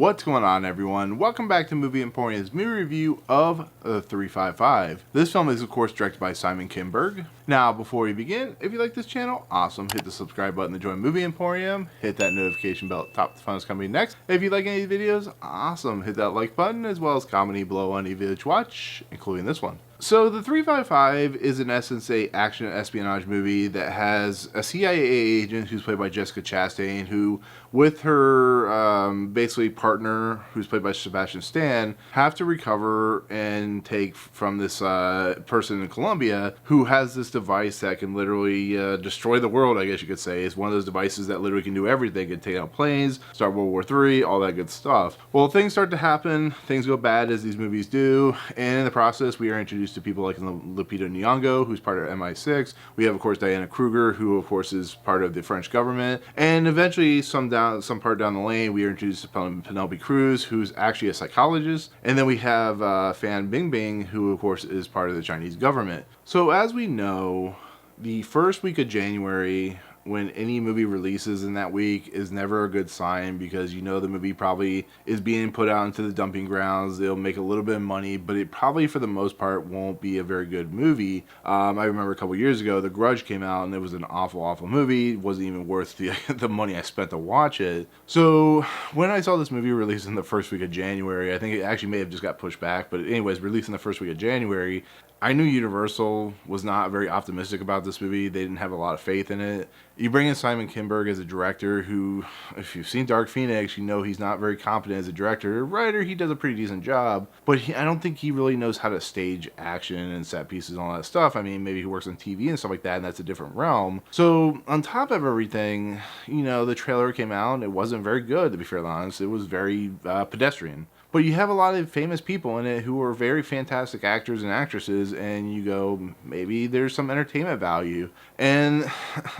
What's going on, everyone? Welcome back to Movie Emporium's movie review of The 355. This film is, of course, directed by Simon Kinberg. Now, before we begin, if you like this channel, awesome. Hit the subscribe button to join Movie Emporium. Hit that notification bell at the top of the funnest coming next. If you like any of the videos, awesome. Hit that like button, as well as comment below on any video that you watch, including this one. So, The 355 is in essence a action espionage movie that has a CIA agent who's played by Jessica Chastain, who, with her basically partner, who's played by Sebastian Stan, have to recover and take from this person in Colombia who has this device that can literally destroy the world, I guess you could say. It's one of those devices that literally can do everything. It can take out planes, start World War III, all that good stuff. Well, things start to happen, things go bad as these movies do, and in the process we are introduced to people like Lupita Nyong'o, who's part of MI6. We have, of course, Diane Kruger, who, of course, is part of the French government. And eventually, some part down the lane, we are introduced to Penélope Cruz, who's actually a psychologist. And then we have Bingbing, who, of course, is part of the Chinese government. So, as we know, the first week of January, when any movie releases in that week, is never a good sign, because you know the movie probably is being put out into the dumping grounds. They'll make a little bit of money, but it probably for the most part won't be a very good movie. I remember a couple years ago, The Grudge came out and it was an awful movie. It wasn't even worth the money I spent to watch it. So when I saw this movie released in the first week of January, I think it actually may have just got pushed back, but anyways, released in the first week of January, I knew Universal was not very optimistic about this movie. They didn't have a lot of faith in it. You bring in Simon Kinberg as a director who, if you've seen Dark Phoenix, you know he's not very competent as a director. Writer, he does a pretty decent job, but I don't think he really knows how to stage action and set pieces and all that stuff. I mean, maybe he works on TV and stuff like that, and that's a different realm. So, on top of everything, you know, the trailer came out, and it wasn't very good, to be fairly honest. It was very pedestrian. But you have a lot of famous people in it who are very fantastic actors and actresses, and you go, maybe there's some entertainment value. And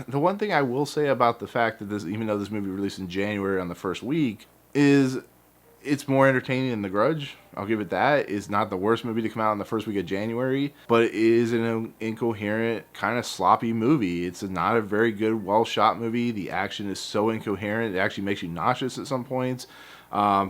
the one thing I will say about the fact that this, even though this movie released in January on the first week, is it's more entertaining than The Grudge. I'll give it that. It's not the worst movie to come out in the first week of January, but it is an incoherent, kind of sloppy movie. It's not a very good, well-shot movie. The action is so incoherent, it actually makes you nauseous at some points.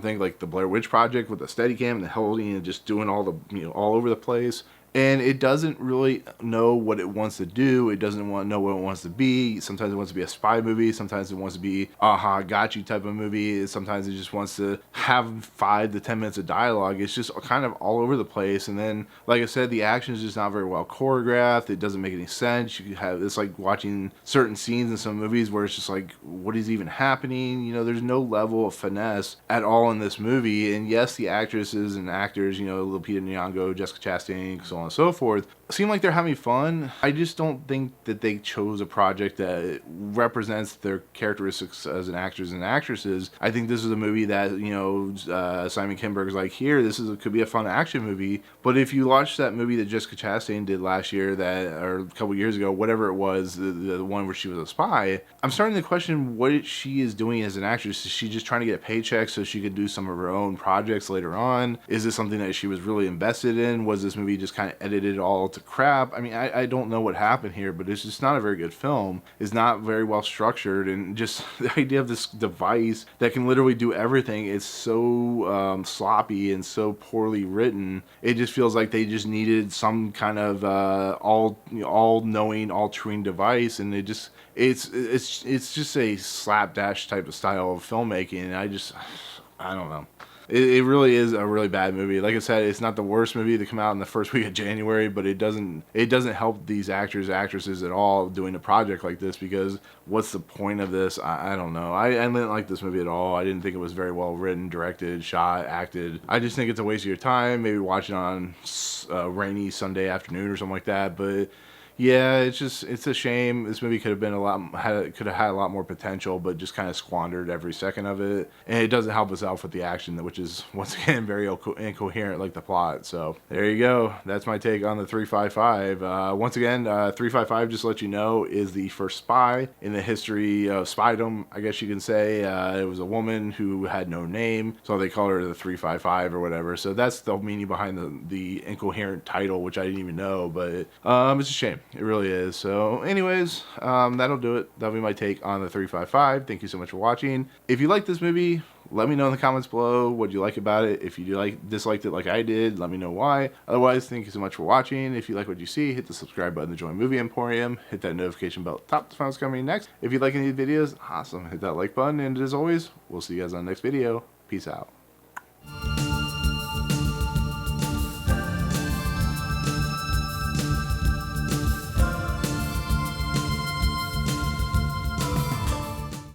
Think like the Blair Witch Project with the Steadicam and the holding and just doing all the, all over the place. And it doesn't really know what it wants to do. It doesn't know what it wants to be. Sometimes it wants to be a spy movie. Sometimes it wants to be aha, got you type of movie. Sometimes it just wants to have 5 to 10 minutes of dialogue. It's just kind of all over the place. And then, like I said, the action is just not very well choreographed. It doesn't make any sense. It's like watching certain scenes in some movies where it's just like, what is even happening? There's no level of finesse at all in this movie. And yes, the actresses and actors, Lupita Nyong'o, Jessica Chastain, so on and so forth, seem like they're having fun. I just don't think that they chose a project that represents their characteristics as an actors and actresses. I think this is a movie that, Simon Kinberg's like, here, could be a fun action movie. But if you watch that movie that Jessica Chastain did last year, or a couple years ago, whatever it was, the one where she was a spy, I'm starting to question what she is doing as an actress. Is she just trying to get a paycheck so she could do some of her own projects later on? Is this something that she was really invested in? Was this movie just kind of edited all to crap? I mean, I don't know what happened here, but it's just not a very good film. It's not very well structured, and just the idea of this device that can literally do everything is so sloppy and so poorly written. It just feels like they just needed some kind of all-knowing, all-truing device, and it's just a slapdash type of style of filmmaking, and I don't know. It really is a really bad movie. Like I said, it's not the worst movie to come out in the first week of January, but it doesn't help these actors, actresses at all doing a project like this, because what's the point of this? I don't know. I didn't like this movie at all. I didn't think it was very well written, directed, shot, acted. I just think it's a waste of your time. Maybe watch it on a rainy Sunday afternoon or something like that, but yeah, it's a shame. This movie could have had a lot more potential, but just kind of squandered every second of it. And it doesn't help us out with the action, which is, once again, very incoherent, like the plot. So there you go. That's my take on the 355. Once again, 355, just to let you know, is the first spy in the history of spydom, I guess you can say. It was a woman who had no name, so they called her the 355 or whatever. So that's the meaning behind the incoherent title, which I didn't even know, but it's a shame. It really is. So anyways, that'll do it. That'll be my take on the 355. Thank you so much for watching. If you like this movie, let me know in the comments below what you like about it. If you disliked it like I did, let me know why. Otherwise, thank you so much for watching. If you like what you see, hit the subscribe button to join Movie Emporium. Hit that notification bell at the top to find what's coming next. If you like any of the videos, awesome. Hit that like button. And as always, we'll see you guys on the next video. Peace out.